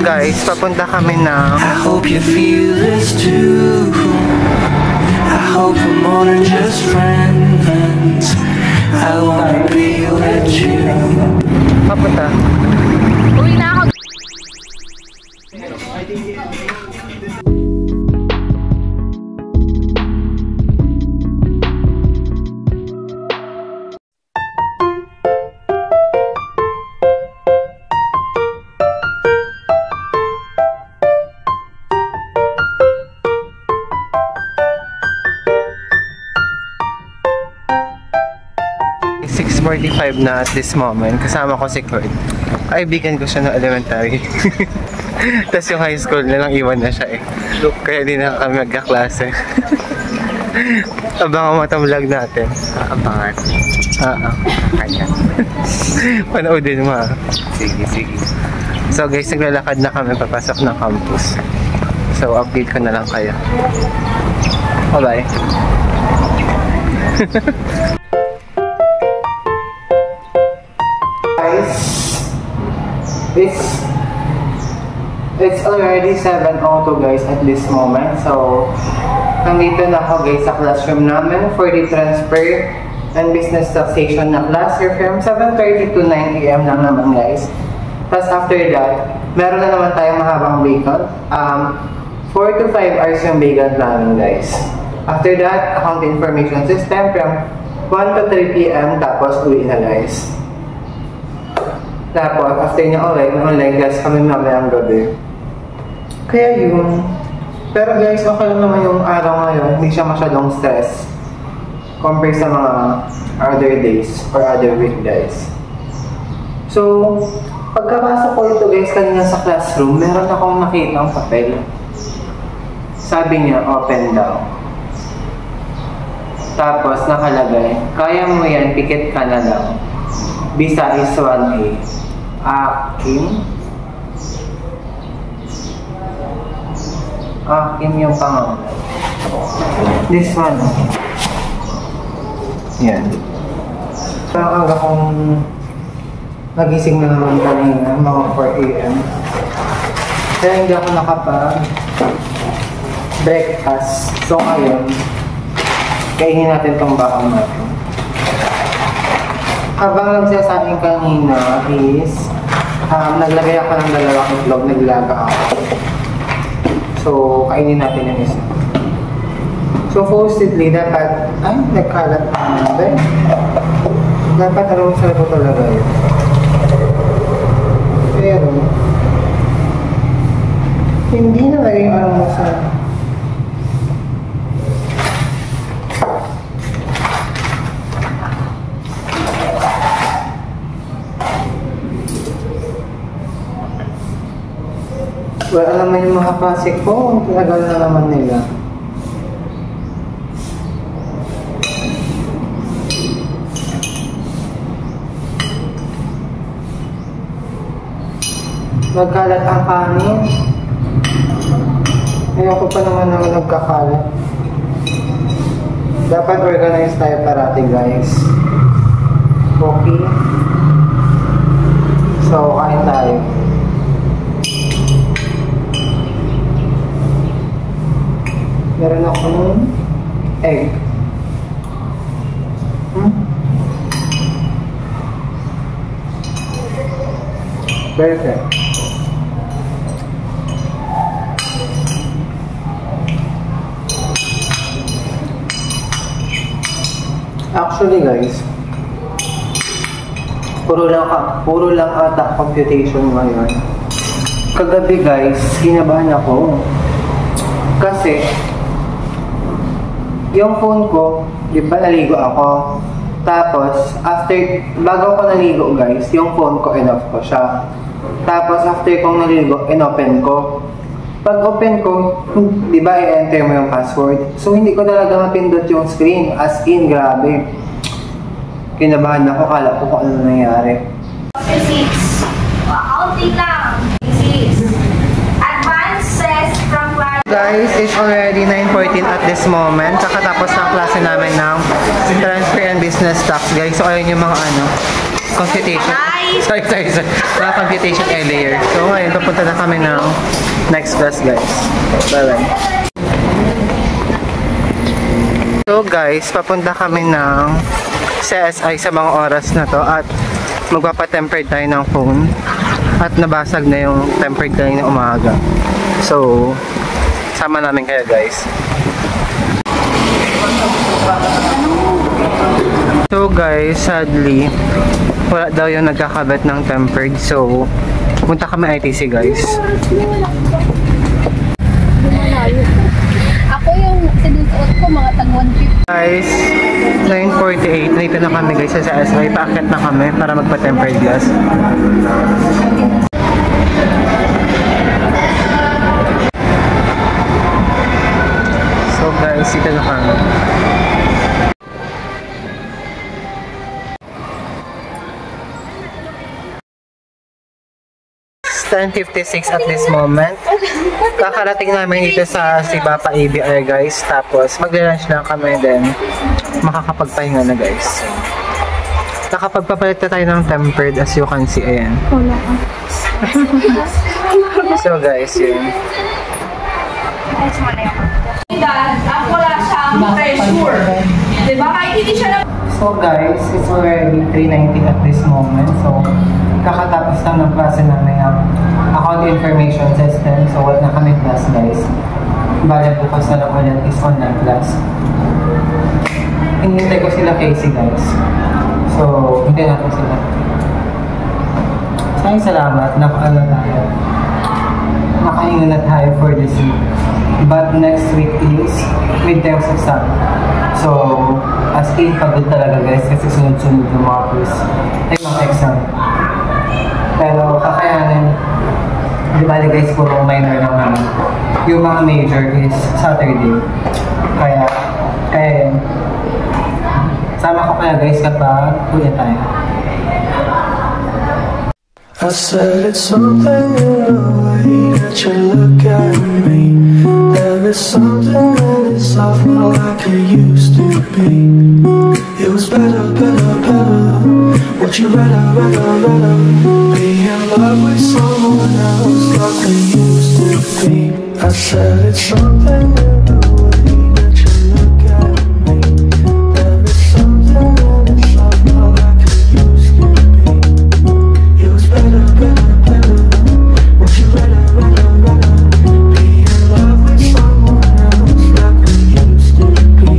guys, papunta kami na I hope you feel this too. I hope we're more than just friends. I wanna be with you. Papunta. Uwi na ako. 6:45 na at this moment. Kasama ko si Kurt. Kaibigan ko siya ng elementary. Tapos yung high school na lang iwan na siya eh. Kaya di na kami magkaklase. Abangan mo itong vlog natin. Abangan. Kanya. Panoodin mo ha. Sige, sige. So guys, naglalakad na kami papasok ng campus. So update ko na lang kayo. Bye-bye. Guys, it's already 7:02 guys at this moment. So nandito na ako guys sa classroom namin for the transfer and business taxation na class here from 7:30 to 9 AM lang naman guys. Tapos after that, meron na naman tayong mahabang vacant. 4 to 5 hours yung vacant namin guys. After that, account information system from 1 to 3 PM tapos uwi na guys. Tapos after niya online class kami mamayang gabi. Kaya yun. Pero guys, okay lang naman yung araw ngayon. Hindi siya masyadong stress compared sa mga other days or other week guys. So, pagkapasok ko ito guys kanina sa classroom, meron akong nakitang papel. Sabi niya, open daw. Tapos nakalagay, kaya mo yan, pikit ka na lang. Visa is 1A. Akim yung pangalan. This one. Yan. Parang aga kong nagising na naman kanina, mga 4 AM. Kaya hindi ako nakapag-breakfast. So ngayon, kainin natin itong baon natin. Habang nagsasabi kanina is, naglagay ako ng dalawang itlog, naglaga ako. So, kainin natin yung isa. So, supposedly, dapat, nagkalat pa natin. Dapat almusal ko talaga yun. Pero, hindi na naging almusal. Well, alam mo yung mga klase ko, tagal na naman nila. Nagkalat ang kanin. Ayoko pa naman na nagkakalat. Dapat organize tayo parati guys. Okay. So, kain tayo. Meron akong egg. Perfect. Actually guys, puro lang ata computation ngayon. Kagabi guys, kinabahan ako. Kasi yung phone ko, di ba naligo ako? Tapos, bago ko naligo guys, yung phone ko, in-off ko siya. Tapos, after kong naligo, in-open ko. Pag open ko, di ba i-enter mo yung password? So, hindi ko talaga mapindot yung screen. As in, grabe. Kinabahan ako, kala ko kung ano nangyari. Physics. Accounting lang. Physics. Advances from class. Guys, it's already 9:14 at this moment. Kakatapos ng klase namin ng transfer and business tax, guys. So, ayun yung mga computation. Bye! Sorry. Mga computation earlier. So ngayon, papunta na kami ng next class, guys. Bye-bye. So guys, papunta kami ng CSI sa mga oras na to at magpapatempered tayo ng phone at nabasag na yung tempered kanina umaga. So, sama namin kayo, guys. So guys, sadly, wala daw yung nagkakabit ng tempered. So, punta kami ITC, guys. Ako yung sinusuot ko mga tag 150. Guys, 9:48. Dito na kami, guys, sa CSI. Paakit na kami para magpa-tempered glass. So guys, dito na kami. 10:56 at this moment. Kakarating namin dito sa Sibapa ABR, guys. Tapos magre-lunch lang kami, then makakapagpahinga na, guys. Nakapagpapalit na tayo ng tempered, as you can see. Ayan. So guys, yun. Wala siyang pressure. Diba? Kahit hindi siya na... So guys, it's already 3:19 at this moment. So, kakatapos lang ng klase namin ng account information system. So, wala na kami class, guys. Bale, bukas na lang ulit is online class. Hinihintay ko sila Casey, guys. So, hintay natin sila. Salamat. Nakaano tayo. Nakahinga na tayo for this week. But next week is midterms exam. So, as in, pagod talaga, guys, kasi sunod-sunod yung mga quiz. Ay, mga exam. Pero kakayanin, di ba guys, puro minor lang naman. Yung mga major is Saturday. Kaya yun. Sama ko kaya, guys, kapag ulit tayo. I said it's something in the way that you look at me. There is something that is off like it used to be. It was better. What you better. Be in love with someone else like we used to be. I said it's something in the way that you look at me. There is something that is off like it used to be. It was better. What you better. Be in love with someone else like we used to be.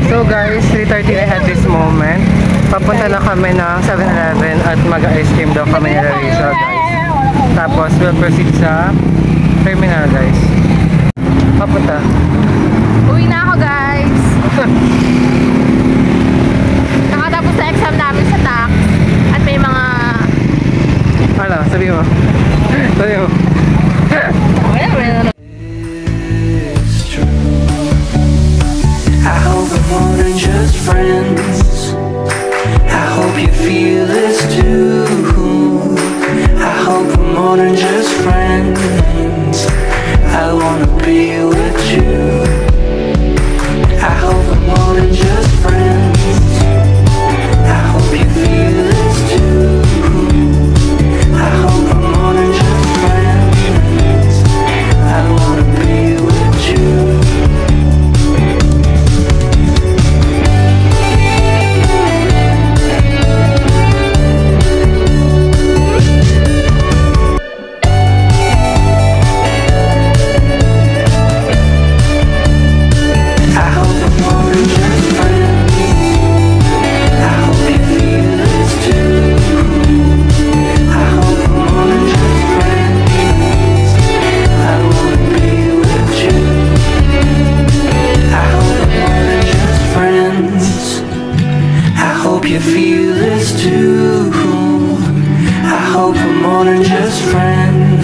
So guys, 3:30 at this moment. Papunta na kami ng 7-Eleven at mag-ice cream daw kami nila Rachel, guys. Tapos we'll proceed sa terminal, guys. Papunta. Uwi na ako, guys. Nakatapos sa exam namin sa tax. At may mga... Ano? Sabi mo. It's true. I hope we're more than just friends. I hope you feel this too. I hope we're more than just friends. I wanna be with you. I hope we're more than just friends. I hope you feel this too. I hope we're more than just friends. I wanna be with you. I hope we're more than just friends. I hope you feel this too. I hope we're more than just friends. I wanna be with you. I hope we're more than just friends. I hope you feel this too. I hope we're more than just friends.